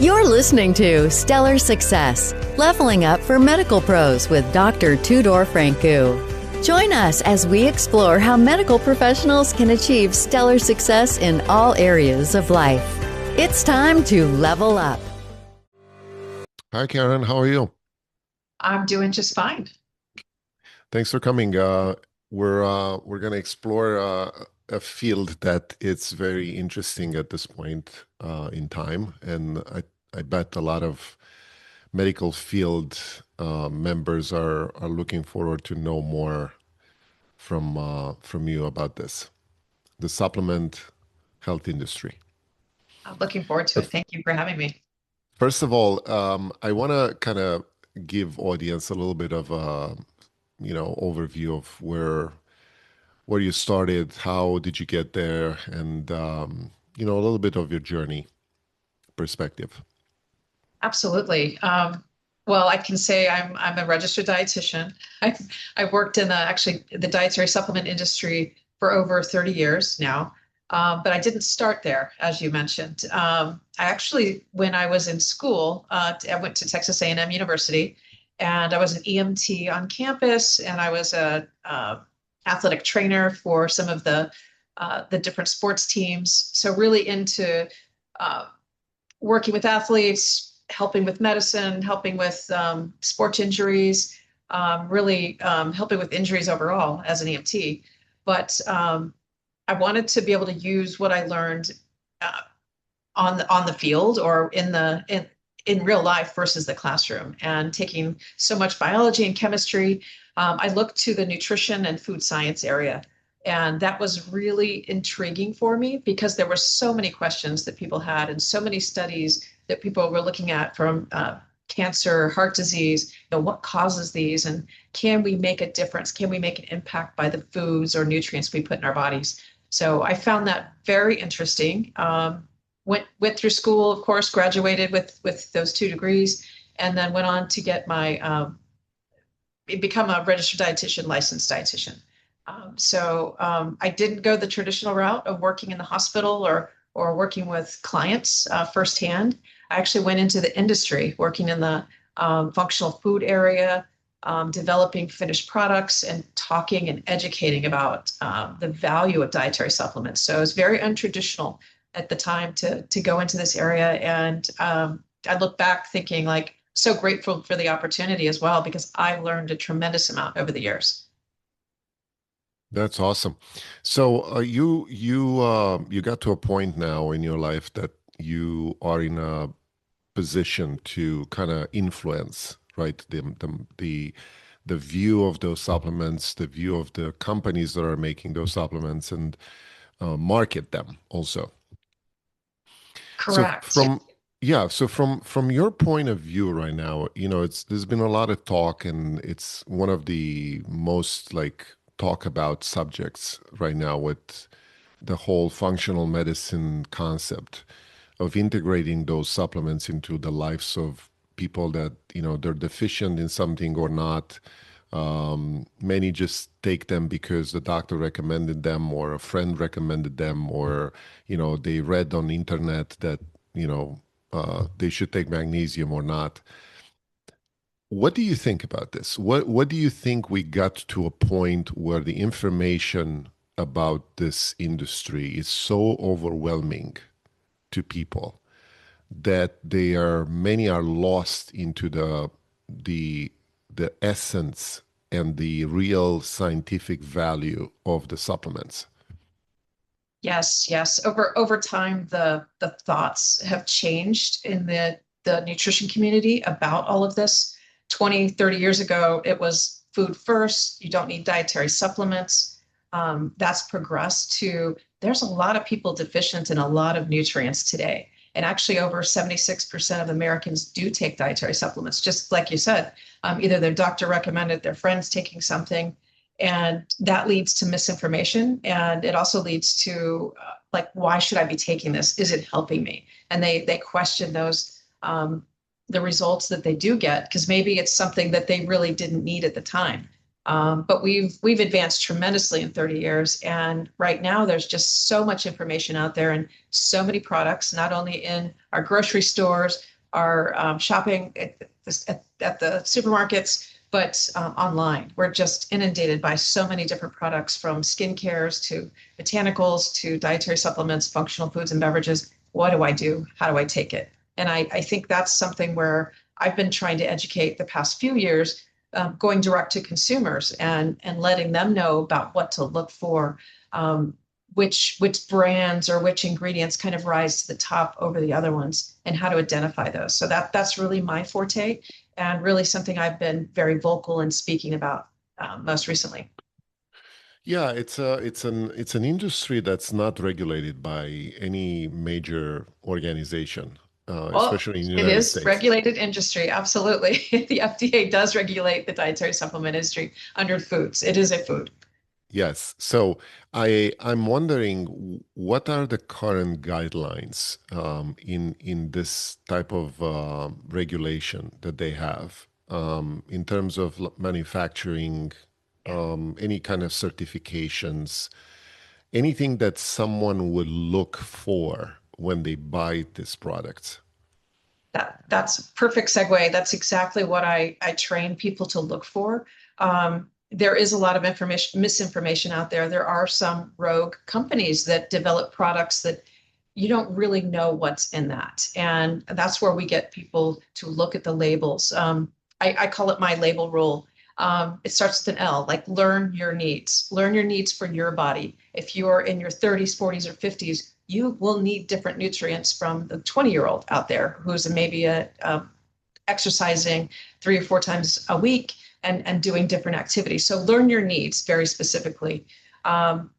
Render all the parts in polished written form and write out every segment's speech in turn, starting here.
You're listening to Stellar Success, Leveling Up for Medical Pros with Dr. Tudor Francu. Join us as we explore how medical professionals can achieve stellar success in all areas of life. It's time to level up. Hi, Karen. How are you? I'm doing just fine. Thanks for coming. We're going to explore a field that it's very interesting at this point in time, and I bet a lot of medical field members are looking forward to know more from you about this, the supplement health industry. I'm looking forward to But it. Thank you for having me. first of all, I want to kind of give audience a little bit of a overview of where you started, how did you get there, and a little bit of your journey perspective. Absolutely. Well, I can say I'm a registered dietitian. I've worked in actually the dietary supplement industry for over 30 years now. But I didn't start there, as you mentioned. I actually, when I was in school, I went to Texas A&M University, and I was an EMT on campus, and I was a athletic trainer for some of the different sports teams. So really into working with athletes, helping with medicine, helping with sports injuries, really helping with injuries overall as an EMT. But I wanted to be able to use what I learned on the field or in real life versus the classroom. And taking so much biology and chemistry, I looked to the nutrition and food science area. And that was really intriguing for me because there were so many questions that people had and so many studies that people were looking at from cancer, heart disease, what causes these, and can we make a difference? Can we make an impact by the foods or nutrients we put in our bodies? So I found that very interesting. Went through school, of course, graduated with those 2 degrees, and then went on to get become a registered dietitian, licensed dietitian. I didn't go the traditional route of working in the hospital or working with clients firsthand. I actually went into the industry, working in the functional food area, developing finished products and talking and educating about the value of dietary supplements. So it was very untraditional at the time to go into this area. And I look back thinking so grateful for the opportunity as well, because I learned a tremendous amount over the years. That's awesome. So you got to a point now in your life that you are in a position to kind of influence, right? The view of those supplements, the view of the companies that are making those supplements, and market them also. So Correct. from your point of view right now, there's been a lot of talk, and it's one of the most talk about subjects right now with the whole functional medicine concept of integrating those supplements into the lives of people that, they're deficient in something or not. Many just take them because the doctor recommended them or a friend recommended them, or, they read on the internet that, they should take magnesium or not. What do you think about this? What do you think we got to a point where the information about this industry is so overwhelming to people that many are lost into the essence and the real scientific value of the supplements? Yes. Over time, the thoughts have changed in the nutrition community about all of this. 20, 30 years ago, it was food first. You don't need dietary supplements. That's progressed to there's a lot of people deficient in a lot of nutrients today. And actually over 76% of Americans do take dietary supplements, just like you said. Either their doctor recommended, their friends taking something, and that leads to misinformation. And it also leads to why should I be taking this? Is it helping me? And they question those the results that they do get, because maybe it's something that they really didn't need at the time. But we've advanced tremendously in 30 years, and right now there's just so much information out there and so many products, not only in our grocery stores, our shopping at the supermarkets, but online. We're just inundated by so many different products, from skincare to botanicals to dietary supplements, functional foods and beverages. What do I do? How do I take it? And I think that's something where I've been trying to educate the past few years, going direct to consumers and letting them know about what to look for, which brands or which ingredients kind of rise to the top over the other ones, and how to identify those. So that's really my forte, and really something I've been very vocal in speaking about most recently. Yeah, it's an industry that's not regulated by any major organization, Well, especially in the it United is States. regulated industry, absolutely. The FDA does regulate the dietary supplement industry under foods. It is a food. Yes. So I'm wondering what are the current guidelines in this type of regulation that they have in terms of manufacturing, any kind of certifications, anything that someone would look for when they buy this product. That's a perfect segue. That's exactly what I train people to look for. There is a lot of information, misinformation out there. There are some rogue companies that develop products that you don't really know what's in that. And that's where we get people to look at the labels. I call it my label rule. It starts with an L, like learn your needs. Learn your needs for your body. If you're in your 30s, 40s, or 50s, you will need different nutrients from the 20-year-old out there who's maybe exercising 3 or 4 times a week and doing different activities. So learn your needs very specifically. Um,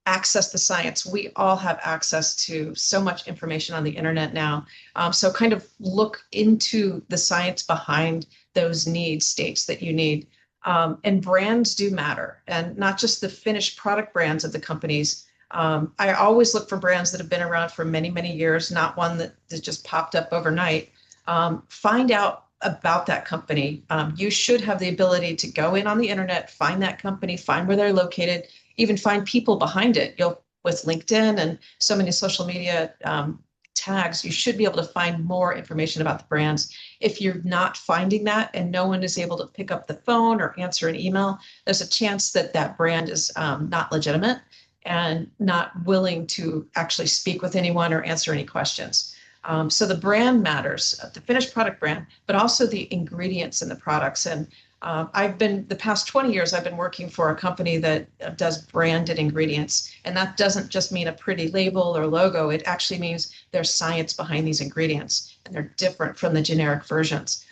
Access the science. We all have access to so much information on the internet now. So kind of look into the science behind those need states that you need. And brands do matter, and not just the finished product brands of the companies. I always look for brands that have been around for many, many years, not one that just popped up overnight. Find out about that company. You should have the ability to go in on the internet, find that company, find where they're located, even find people behind it. You'll, with LinkedIn and so many social media tags, you should be able to find more information about the brands. If you're not finding that and no one is able to pick up the phone or answer an email, there's a chance that that brand is not legitimate and not willing to actually speak with anyone or answer any questions. So the brand matters, the finished product brand, but also the ingredients in the products. And the past 20 years, I've been working for a company that does branded ingredients. And that doesn't just mean a pretty label or logo. It actually means there's science behind these ingredients, and they're different from the generic versions.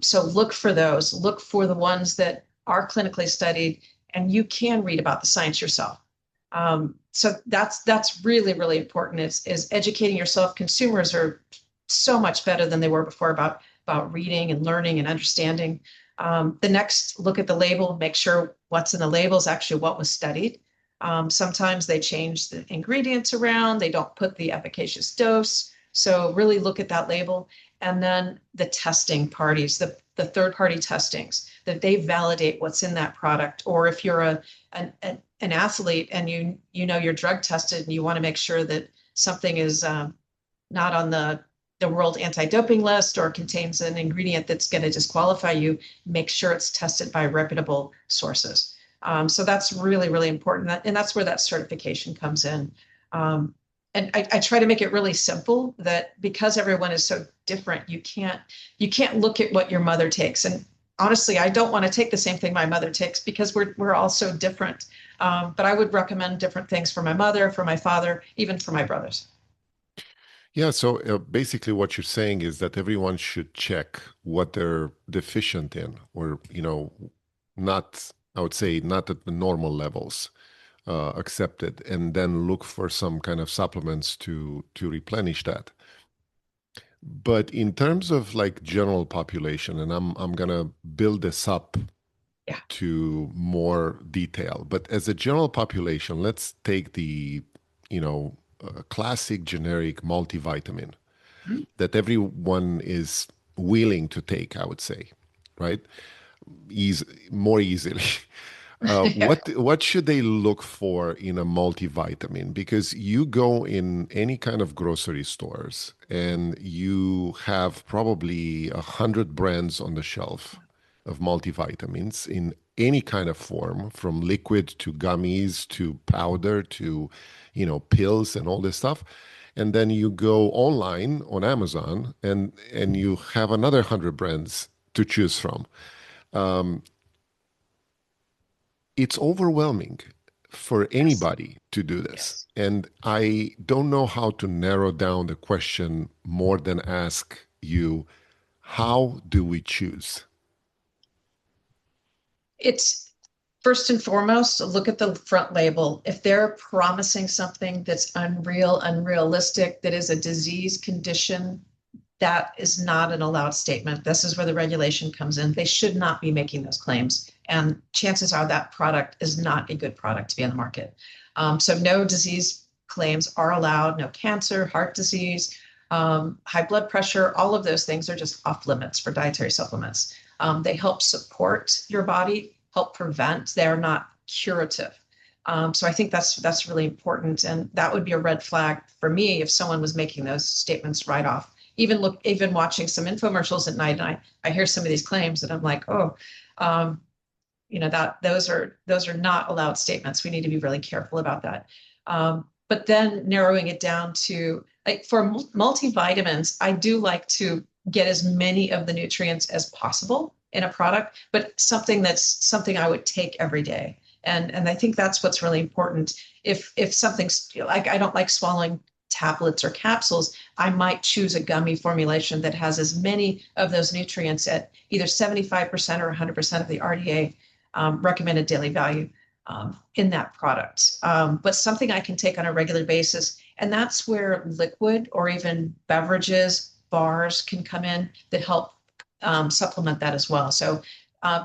So look for those. Look for the ones that are clinically studied, and you can read about the science yourself. So that's really, really important, is educating yourself. Consumers are so much better than they were before about reading and learning and understanding. The next, look at the label, make sure what's in the label is actually what was studied. Sometimes they change the ingredients around, they don't put the efficacious dose. So really look at that label. And then the testing parties, the third-party testings, that they validate what's in that product. Or if you're an athlete and you know you're drug tested and you want to make sure that something is not on the world anti-doping list or contains an ingredient that's going to disqualify you, make sure it's tested by reputable sources. So that's really, really important. And that's where that certification comes in. And I try to make it really simple, that because everyone is so different, you can't look at what your mother takes. And honestly, I don't want to take the same thing my mother takes, because we're all so different. But I would recommend different things for my mother, for my father, even for my brothers. Yeah, so basically what you're saying is that everyone should check what they're deficient in, or, not, I would say, not at the normal levels accepted, and then look for some kind of supplements to replenish that. But in terms of like general population, and I'm gonna build this up Yeah. to more detail, but as a general population, let's take the, classic generic multivitamin that everyone is willing to take, I would say, right? more easily. Yeah. What should they look for in a multivitamin? Because you go in any kind of grocery stores and you have probably 100 brands on the shelf of multivitamins in any kind of form, from liquid to gummies to powder to, pills and all this stuff. And then you go online on Amazon and you have another 100 brands to choose from. It's overwhelming for Yes. anybody to do this. Yes. And I don't know how to narrow down the question more than ask you, how do we choose? It's first and foremost, look at the front label. If they're promising something that's unreal, unrealistic, that is a disease condition, that is not an allowed statement. This is where the regulation comes in. They should not be making those claims. And chances are that product is not a good product to be on the market. So no disease claims are allowed, no cancer, heart disease, high blood pressure, all of those things are just off limits for dietary supplements. They help support your body, help prevent, they're not curative. So I think that's really important. And that would be a red flag for me if someone was making those statements right off. Even watching some infomercials at night, and I hear some of these claims and I'm like, oh, that those are not allowed statements. We need to be really careful about that. But then narrowing it down to, like, for multivitamins, I do like to get as many of the nutrients as possible in a product, but something I would take every day. And I think that's what's really important. If something's like, I don't like swallowing tablets or capsules, I might choose a gummy formulation that has as many of those nutrients at either 75% or 100% of the RDA recommended daily value in that product. But something I can take on a regular basis. And that's where liquid or even beverages, bars can come in that help supplement that as well. So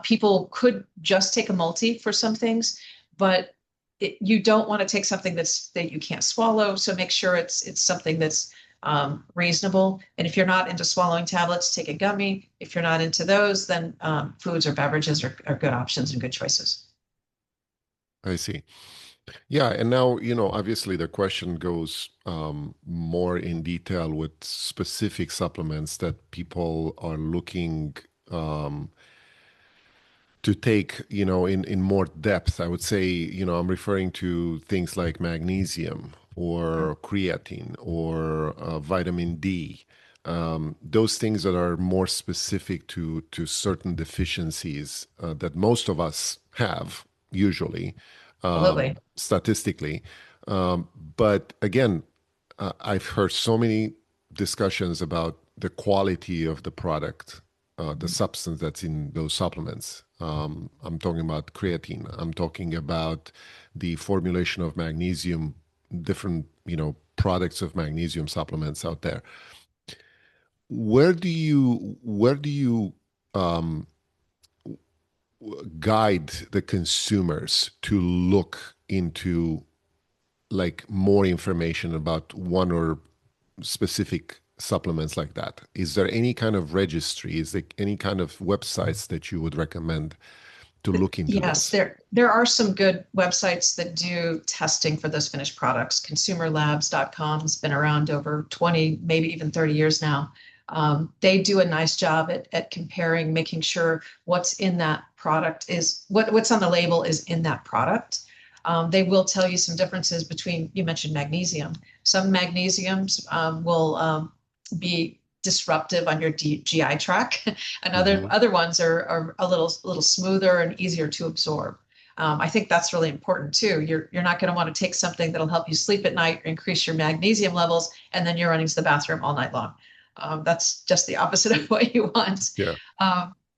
people could just take a multi for some things, but you don't want to take something that you can't swallow. So make sure it's something that's reasonable. And if you're not into swallowing tablets, take a gummy. If you're not into those, then foods or beverages are good options and good choices. I see. Yeah, and now, obviously the question goes more in detail with specific supplements that people are looking um, to take, in more depth. I would say, I'm referring to things like magnesium or creatine or vitamin D. Those things that are more specific to certain deficiencies that most of us have usually, Absolutely. statistically. But again, I've heard so many discussions about the quality of the product, the substance that's in those supplements. I'm talking about creatine. I'm talking about the formulation of magnesium, different, products of magnesium supplements out there. Where do you um, guide the consumers to look into, like, more information about one or specific supplements like that? Is there any kind of registry? Is there any kind of websites that you would recommend to look into Yes, this? there are some good websites that do testing for those finished products. Consumerlabs.com has been around over 20, maybe even 30 years now. They do a nice job at comparing, making sure what's in that product is what's on the label is in that product. They will tell you some differences between, you mentioned magnesium. Some magnesiums will be disruptive on your GI tract, and Hmm. other ones are a little smoother and easier to absorb. I think that's really important too. You're not going to want to take something that'll help you sleep at night, increase your magnesium levels, and then you're running to the bathroom all night long. That's just the opposite of what you want. Yeah.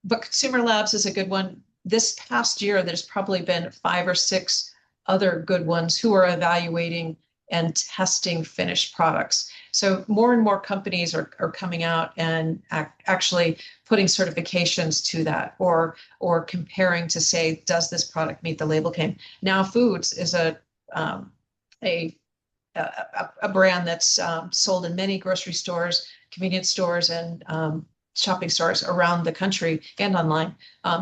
But Consumer Labs is a good one. This past year, there's probably been 5 or 6 other good ones who are evaluating and testing finished products. So more and more companies are coming out and actually putting certifications to that, or comparing to say, does this product meet the label claim? Now Foods is um, a a brand that's sold in many grocery stores, convenience stores, and shopping stores around the country and online.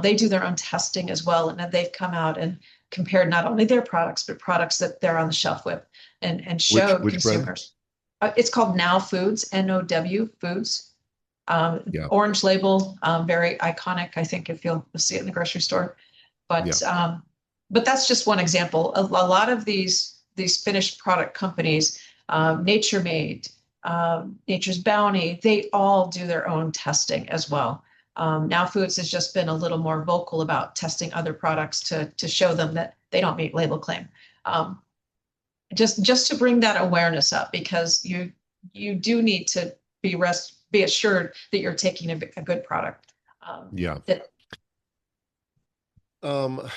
They do their own testing as well, and they've come out and compared not only their products, but products that they're on the shelf with, and showed Which brand? consumers. It's called Now Foods, NOW Foods. Yeah. Orange label, very iconic. I think if you'll see it in the grocery store, but Yeah. but that's just one example. A lot of these finished product companies, Nature Made, Nature's Bounty, they all do their own testing as well. Now Foods has just been a little more vocal about testing other products to show them that they don't meet label claim. Just to bring that awareness up, because you do need to be assured that you're taking a good product. Yeah. That Um,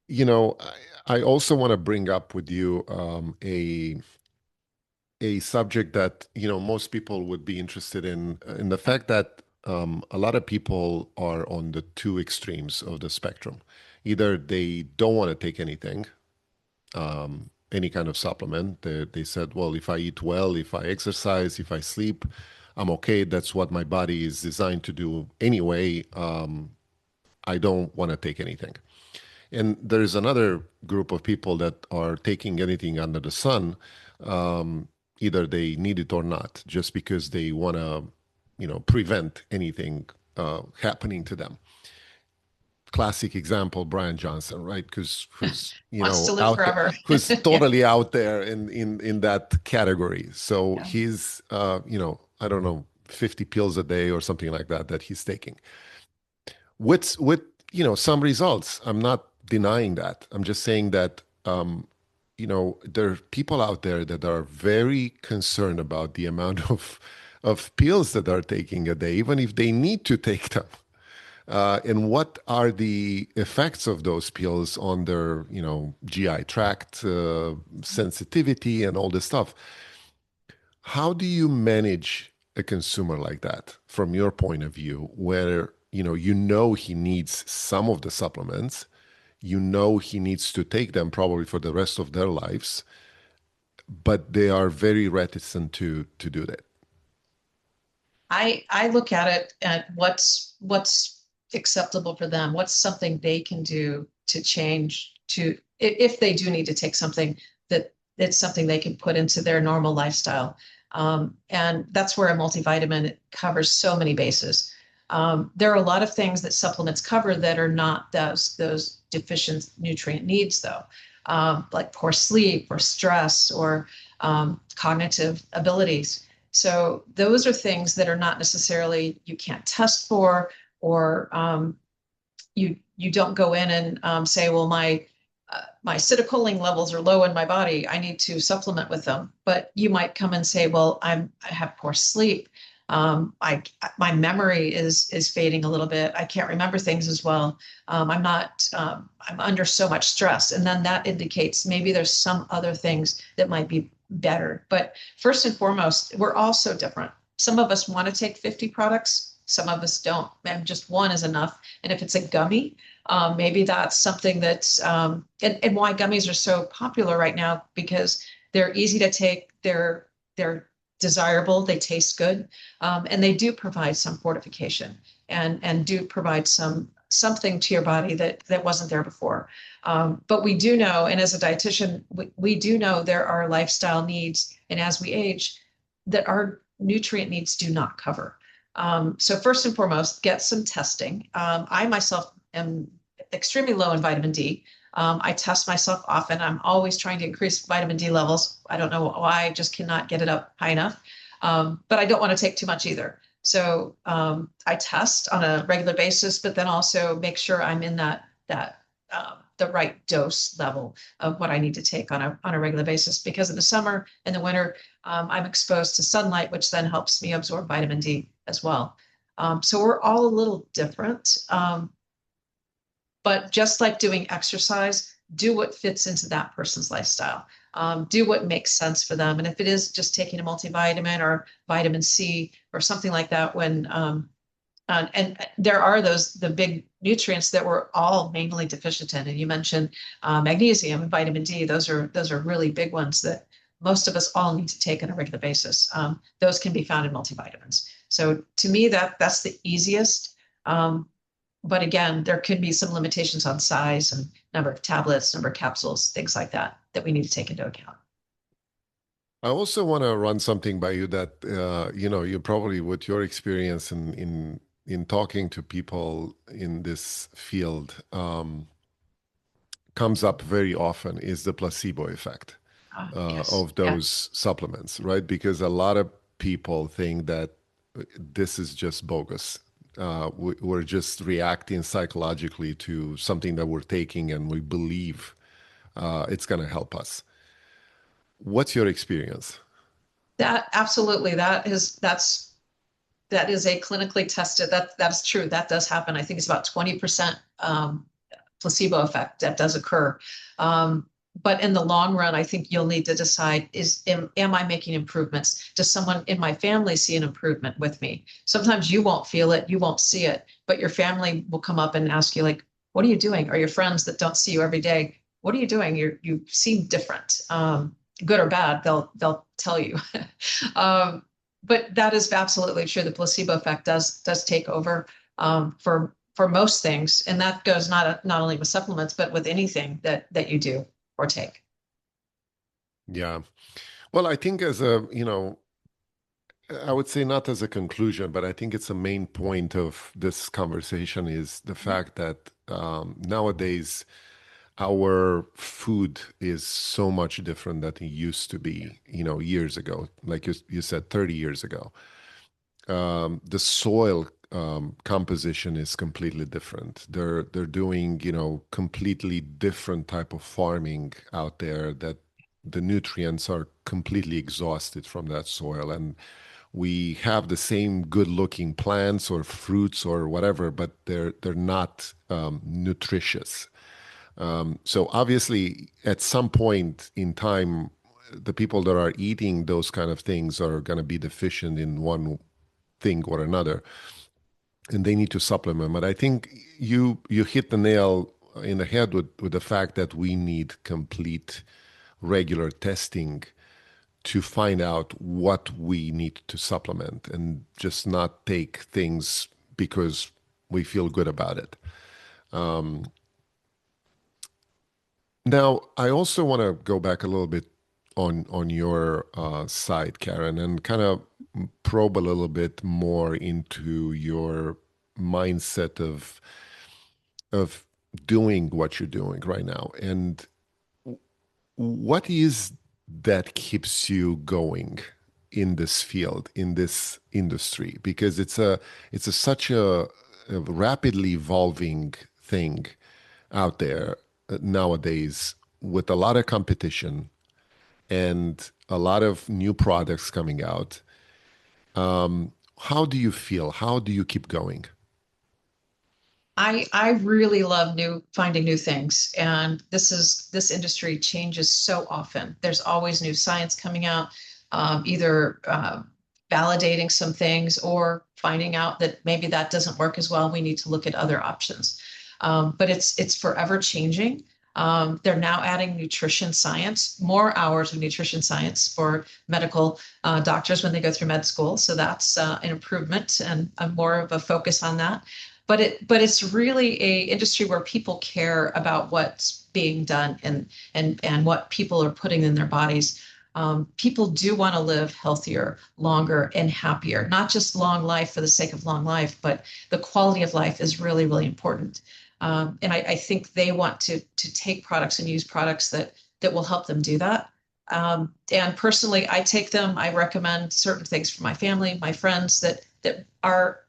you know, I also want to bring up with you a subject that, most people would be interested in the fact that a lot of people are on the two extremes of the spectrum. Either they don't want to take anything, any kind of supplement. They said, well, if I eat well, if I exercise, if I sleep, I'm okay. That's what my body is designed to do anyway. I don't want to take anything. And there's another group of people that are taking anything under the sun, either they need it or not, just because they want to, prevent anything happening to them. Classic example, Brian Johnson, right? Because who's wants to live out there, forever. who's Yeah, totally out there in that category. So yeah. he's I don't know, 50 pills a day or something like that he's taking. With some results. I'm not denying that. I'm just saying that there are people out there that are very concerned about the amount of pills that they're taking a day, even if they need to take them. And what are the effects of those pills on their, GI tract, sensitivity, and all this stuff? How do you manage a consumer like that from your point of view, where he needs some of the supplements, he needs to take them probably for the rest of their lives, but they are very reticent to do that? I look at it at what's acceptable for them. What's something they can do to change if they do need to take something, that it's something they can put into their normal lifestyle. And that's where a multivitamin covers so many bases. There are a lot of things that supplements cover that are not those deficient nutrient needs, though, like poor sleep or stress or cognitive abilities. So those are things that are not necessarily you can't test for, or you don't go in and say, well, my acetylcholine levels are low in my body, I need to supplement with them. But you might come and say, well, I have poor sleep. My memory is fading a little bit. I can't remember things as well. I'm under so much stress. And then that indicates maybe there's some other things that might be better. But first and foremost, we're all so different. Some of us want to take 50 products. Some of us don't, and just one is enough. And if it's a gummy, maybe that's something that's, and why gummies are so popular right now, because they're easy to take, they're desirable, they taste good, and they do provide some fortification and do provide something to your body that wasn't there before. But we do know, and as a dietitian, we do know there are lifestyle needs, and as we age, that our nutrient needs do not cover. So first and foremost, get some testing. I myself am extremely low in vitamin D. I test myself often. I'm always trying to increase vitamin D levels. I don't know why, I just cannot get it up high enough. But I don't want to take too much either. So I test on a regular basis, but then also make sure I'm in the right dose level of what I need to take on a regular basis, because in the summer and the winter, I'm exposed to sunlight, which then helps me absorb vitamin D as well. So we're all a little different. But just like doing exercise, do what fits into that person's lifestyle. Do what makes sense for them. And if it is just taking a multivitamin or vitamin C or something like that, and there are the big nutrients that we're all mainly deficient in. And you mentioned magnesium and vitamin D. Those are really big ones that most of us all need to take on a regular basis. Those can be found in multivitamins. So to me, that's the easiest. But again, there could be some limitations on size and number of tablets, number of capsules, things like that, that we need to take into account. I also want to run something by you that you probably, with your experience in talking to people in this field, comes up very often is the placebo effect Yes. of Yeah. those supplements, right? Because a lot of people think that this is just bogus. We're just reacting psychologically to something that we're taking, and we believe it's going to help us. What's your experience? That absolutely. That is a clinically tested, that's true. That does happen. I think it's about 20% placebo effect that does occur. But in the long run, I think you'll need to decide, am I making improvements? Does someone in my family see an improvement with me? Sometimes you won't feel it, you won't see it, but your family will come up and ask you, like, what are you doing? Or your friends that don't see you every day, what are you doing? You seem different. Good or bad, they'll tell you. But that is absolutely true. The placebo effect does take over for most things, and that goes not only with supplements but with anything that you do or take. Yeah. Well, I think I would say not as a conclusion, but I think it's a main point of this conversation is the fact that nowadays our food is so much different than it used to be, years ago. Like you said, 30 years ago. The soil composition is completely different. They're doing, completely different type of farming out there that the nutrients are completely exhausted from that soil. And we have the same good-looking plants or fruits or whatever, but they're not nutritious. So obviously, at some point in time, the people that are eating those kind of things are going to be deficient in one thing or another, and they need to supplement. But I think you hit the nail in the head with the fact that we need complete regular testing to find out what we need to supplement and just not take things because we feel good about it. Now, I also want to go back a little bit on your side, Karen, and kind of probe a little bit more into your mindset of doing what you're doing right now. And what is that keeps you going in this field, in this industry? Because it's such a rapidly evolving thing out there nowadays with a lot of competition and a lot of new products coming out. How do you feel? How do you keep going? I really love finding new things, and this industry changes so often. There's always new science coming out, either validating some things or finding out that maybe that doesn't work as well. We need to look at other options. But it's forever changing. They're now adding nutrition science, more hours of nutrition science for medical doctors when they go through med school. So that's an improvement and more of a focus on that. But it's really a industry where people care about what's being done and what people are putting in their bodies. People do want to live healthier, longer, and happier. Not just long life for the sake of long life, but the quality of life is really, really important. And I think they want to take products and use products that will help them do that. And personally, I take them. I recommend certain things for my family, my friends that are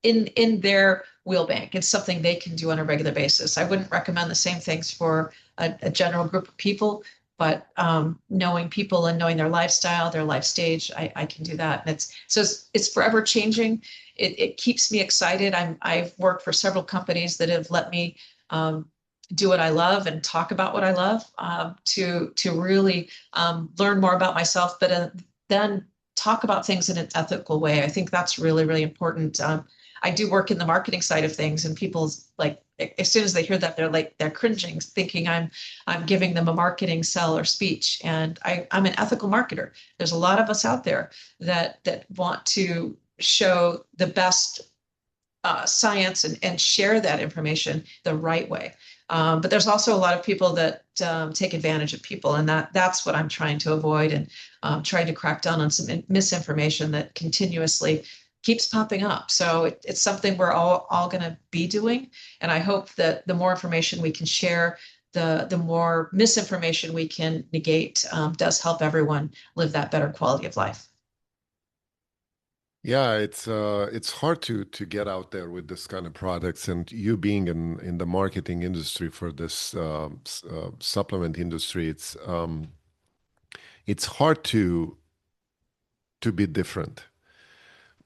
in their wheel bank. It's something they can do on a regular basis. I wouldn't recommend the same things for a general group of people, but knowing people and knowing their lifestyle, their life stage, I can do that. And it's forever changing. It keeps me excited. I've worked for several companies that have let me do what I love and talk about what I love, to really learn more about myself, but then talk about things in an ethical way. I think that's really, really important. I do work in the marketing side of things, and people's like, as soon as they hear that, they're cringing, thinking I'm giving them a marketing sell or speech. And I'm an ethical marketer. There's a lot of us out there that want to show the best science and share that information the right way. But there's also a lot of people that take advantage of people, and that's what I'm trying to avoid, and trying to crack down on some misinformation that continuously keeps popping up. So it's something we're all going to be doing, and I hope that the more information we can share, the more misinformation we can negate, does help everyone live that better quality of life. Yeah, it's hard to get out there with this kind of products, and you being in the marketing industry for this supplement industry, it's hard to be different.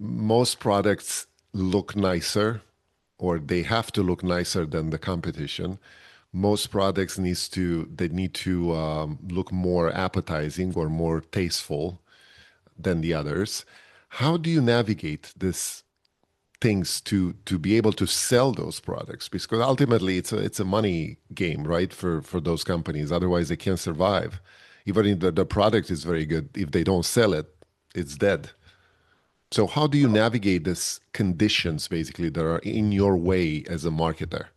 Most products look nicer, or they have to look nicer than the competition. Most products need to look more appetizing or more tasteful than the others. How do you navigate this things to be able to sell those products? Because ultimately it's a money game, right? For those companies. Otherwise they can't survive. Even if the product is very good, if they don't sell it, it's dead. So how do you navigate these conditions basically that are in your way as a marketer?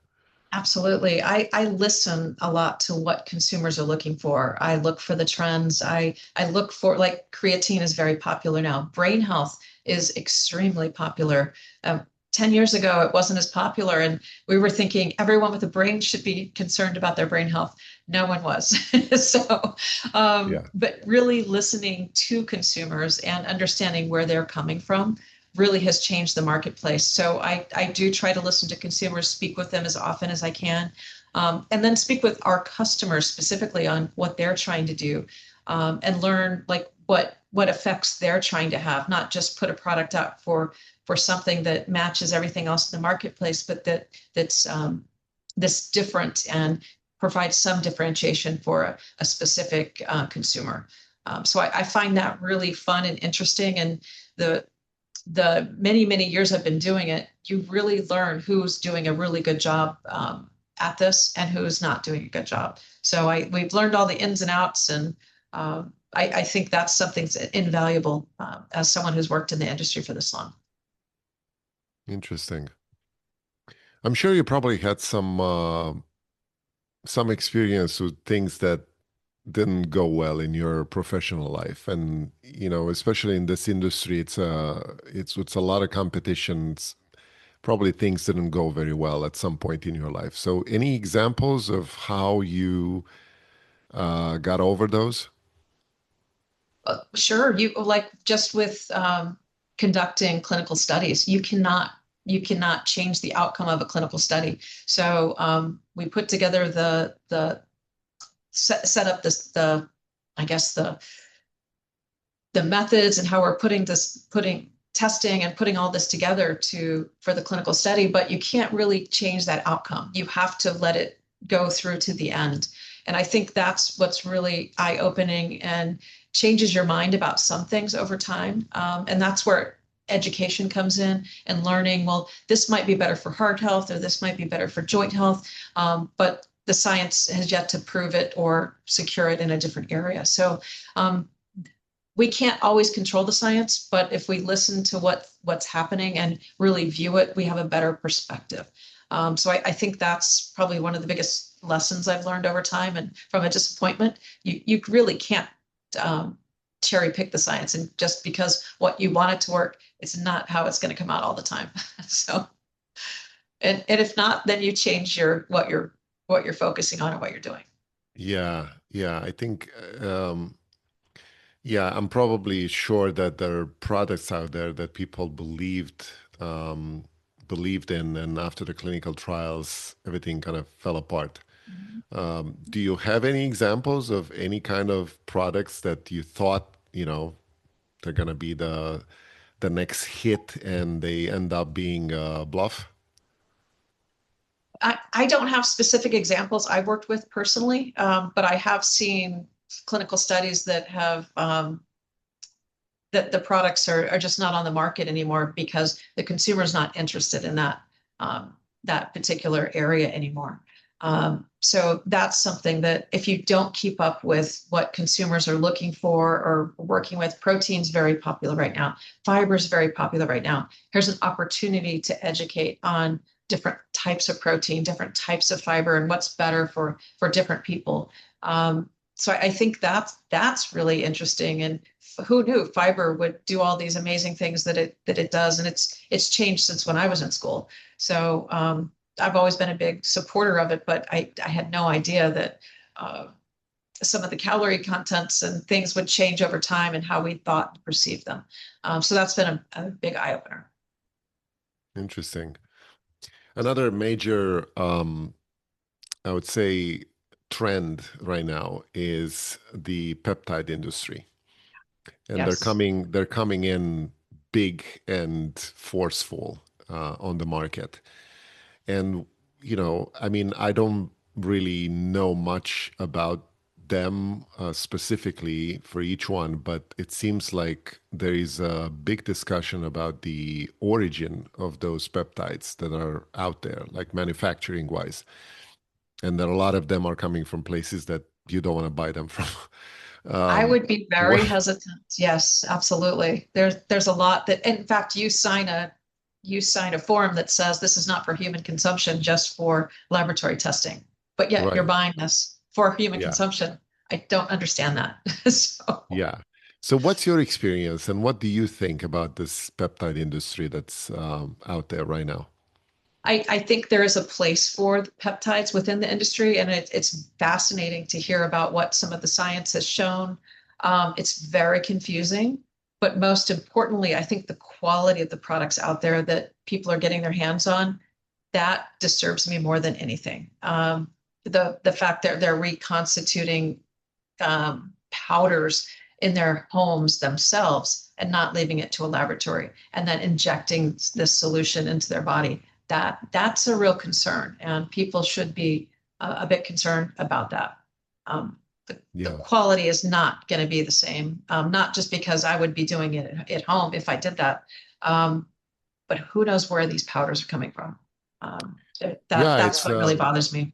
Absolutely. I listen a lot to what consumers are looking for. I look for the trends. I look for, like, creatine is very popular now. Brain health is extremely popular. 10 years ago, it wasn't as popular, and we were thinking everyone with a brain should be concerned about their brain health. No one was. So, Yeah. but really listening to consumers and understanding where they're coming from really has changed the marketplace. So I do try to listen to consumers, speak with them as often as I can, and then speak with our customers specifically on what they're trying to do, and learn, like, what effects they're trying to have, not just put a product out for something that matches everything else in the marketplace, but that's different and provides some differentiation for a specific consumer. So I find that really fun and interesting, and the many years I've been doing it, you really learn who's doing a really good job at this and who's not doing a good job. So we've learned all the ins and outs, and I think that's something that's invaluable as someone who's worked in the industry for this long. Interesting. I'm sure you probably had some experience with things that didn't go well in your professional life, and especially in this industry, it's a lot of competitions. Probably things didn't go very well at some point in your life. So any examples of how you got over those? Sure. You, like, just with conducting clinical studies, you cannot change the outcome of a clinical study. So we put together the set up the I guess the methods and how we're putting testing and putting all this together for the clinical study, but you can't really change that outcome. You have to let it go through to the end. And I think that's what's really eye-opening and changes your mind about some things over time. And that's where education comes in, and learning, well, this might be better for heart health, or this might be better for joint health. But the science has yet to prove it or secure it in a different area. So we can't always control the science, but if we listen to what's happening and really view it, we have a better perspective. So I think that's probably one of the biggest lessons I've learned over time. And from a disappointment, you really can't cherry pick the science. And just because what you want it to work, it's not how it's going to come out all the time. So, and if not, then you change what you're focusing on and what you're doing. Yeah, I think yeah, I'm probably sure that there are products out there that people believed in, and after the clinical trials, everything kind of fell apart. Do you have any examples of any kind of products that you thought, they're gonna be the next hit, and they end up being a bluff? I don't have specific examples I've worked with personally, but I have seen clinical studies that have that the products are just not on the market anymore because the consumer is not interested in that particular area anymore. So that's something that if you don't keep up with what consumers are looking for or working with, protein's very popular right now. Fiber is very popular right now. Here's an opportunity to educate on different types of protein, different types of fiber, and what's better for different people. So I think that's really interesting. And who knew fiber would do all these amazing things that it does? And it's changed since when I was in school. So I've always been a big supporter of it, but I had no idea that some of the calorie contents and things would change over time and how we thought and perceived them. So that's been a big eye opener. Interesting. Another major, I would say, trend right now is the peptide industry, and Yes. they're coming in big and forceful on the market. And I mean, I don't really know much about them specifically for each one, but it seems like there is a big discussion about the origin of those peptides that are out there, like manufacturing wise, and that a lot of them are coming from places that you don't want to buy them from. I Um, would be very what? hesitant. Yes, absolutely. There's a lot that, in fact, you sign a form that says this is not for human consumption, just for laboratory testing. But yet you're Right. buying this for human Yeah. consumption. I don't understand that. So Yeah. So what's your experience and what do you think about this peptide industry that's out there right now? I think there is a place for the peptides within the industry, and it's fascinating to hear about what some of the science has shown. It's very confusing, but most importantly, I think the quality of the products out there that people are getting their hands on, that disturbs me more than anything. The fact that they're reconstituting powders in their homes themselves and not leaving it to a laboratory and then injecting this solution into their body, that's a real concern, and people should be a bit concerned about that. The Yeah. quality is not going to be the same, not just because I would be doing it at home if I did that, um, but who knows where these powders are coming from. Yeah, That's what really bothers me.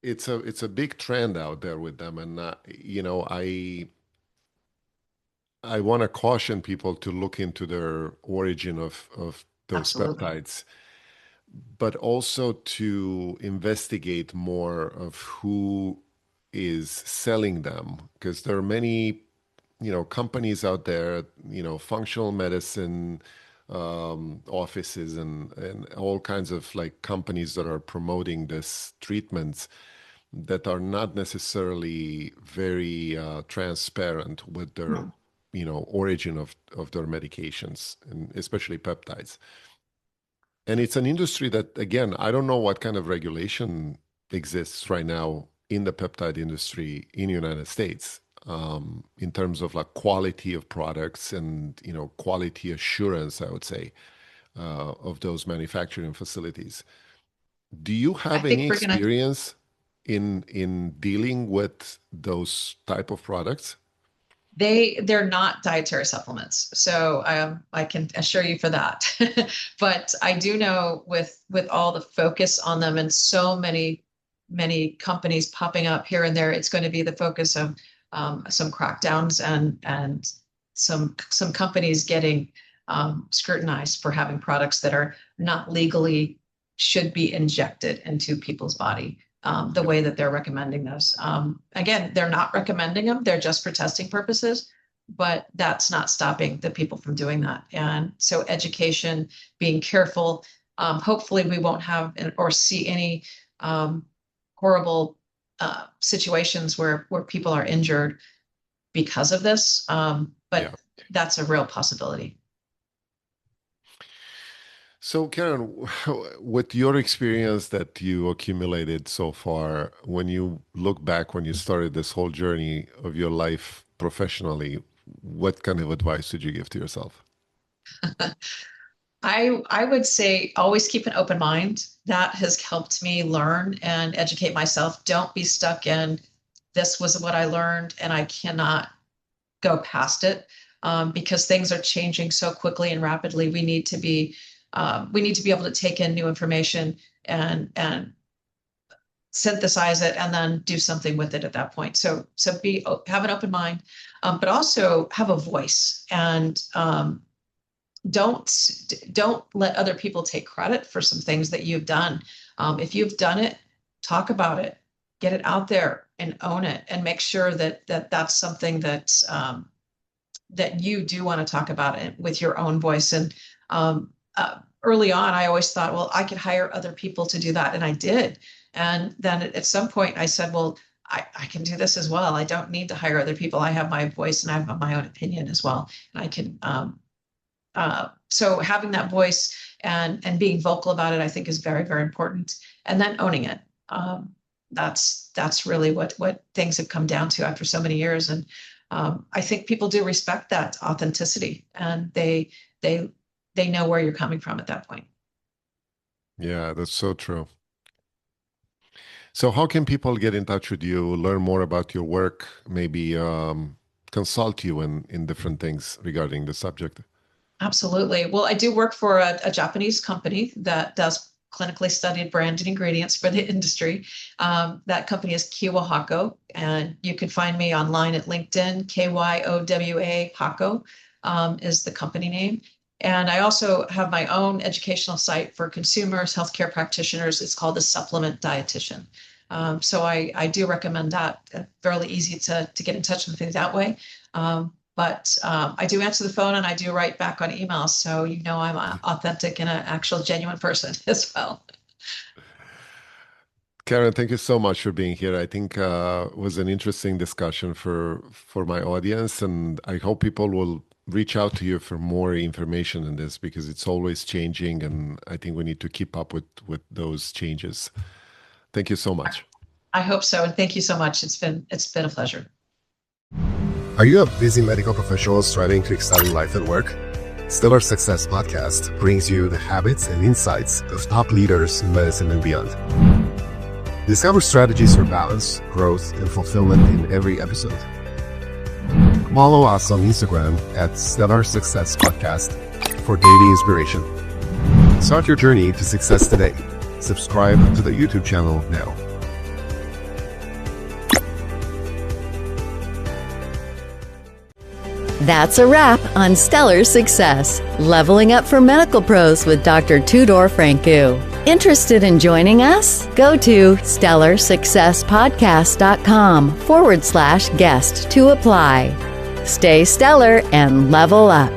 it's a big trend out there with them, and I want to caution people to look into their origin of those Absolutely. peptides, but also to investigate more of who is selling them, because there are many companies out there, functional medicine offices and all kinds of like companies that are promoting this treatments that are not necessarily very transparent with their No. origin of their medications, and especially peptides. And it's an industry that, again, I don't know what kind of regulation exists right now in the peptide industry in the United States, in terms of like quality of products and quality assurance, I would say, of those manufacturing facilities. Do you I have think any we're going to experience in dealing with those type of products? they're not dietary supplements, so I can assure you for that. But I do know with all the focus on them and so many companies popping up here and there, it's going to be the focus of some crackdowns and some companies getting scrutinized for having products that are not legally should be injected into people's body the Yeah. way that they're recommending those. Again, they're not recommending them, they're just for testing purposes, but that's not stopping the people from doing that. And so education, being careful, hopefully we won't have or see any horrible situations where people are injured because of this. Yeah. But that's a real possibility. So, Karen, with your experience that you accumulated so far, when you look back when you started this whole journey of your life professionally, what kind of advice would you give to yourself? I would say always keep an open mind. That has helped me learn and educate myself. Don't be stuck in this was what I learned and I cannot go past it, because things are changing so quickly and rapidly. We need to be able to take in new information and synthesize it and then do something with it at that point. So have an open mind, but also have a voice, and don't let other people take credit for some things that you've done. If you've done it, talk about it, get it out there and own it, and make sure that that's something that that you do want to talk about it with your own voice. And early on, I always thought, well, I could hire other people to do that. And I did. And then at some point I said, well, I can do this as well. I don't need to hire other people. I have my voice and I have my own opinion as well. And I can, so having that voice and being vocal about it, I think is very, very important. And then owning it. That's really what things have come down to after so many years. And I think people do respect that authenticity, and they know where you're coming from at that point. Yeah, that's so true. So how can people get in touch with you, learn more about your work, maybe consult you in different things regarding the subject? Absolutely. Well, I do work for a Japanese company that does clinically studied branded ingredients for the industry. That company is Kyowa Hako, and you can find me online at LinkedIn. KYOWA Hako is the company name. And I also have my own educational site for consumers, healthcare practitioners. It's called the Supplement Dietitian. So I do recommend that. Fairly easy to get in touch with me that way. But I do answer the phone, and I do write back on email. So I'm authentic and an actual genuine person as well. Karen, thank you so much for being here. I think it was an interesting discussion for my audience, and I hope people will reach out to you for more information on this, because it's always changing, and I think we need to keep up with those changes. Thank you so much. I hope so, and thank you so much. It's been a pleasure. Are you a busy medical professional striving to excel in life and work? Stellar Success Podcast brings you the habits and insights of top leaders in medicine and beyond. Discover strategies for balance, growth, and fulfillment in every episode. Follow us on Instagram at Stellar Success Podcast for daily inspiration. Start your journey to success today. Subscribe to the YouTube channel now. That's a wrap on Stellar Success, Leveling Up for Medical Pros with Dr. Tudor Francu. Interested in joining us? Go to stellarsuccesspodcast.com/guest to apply. Stay stellar and level up.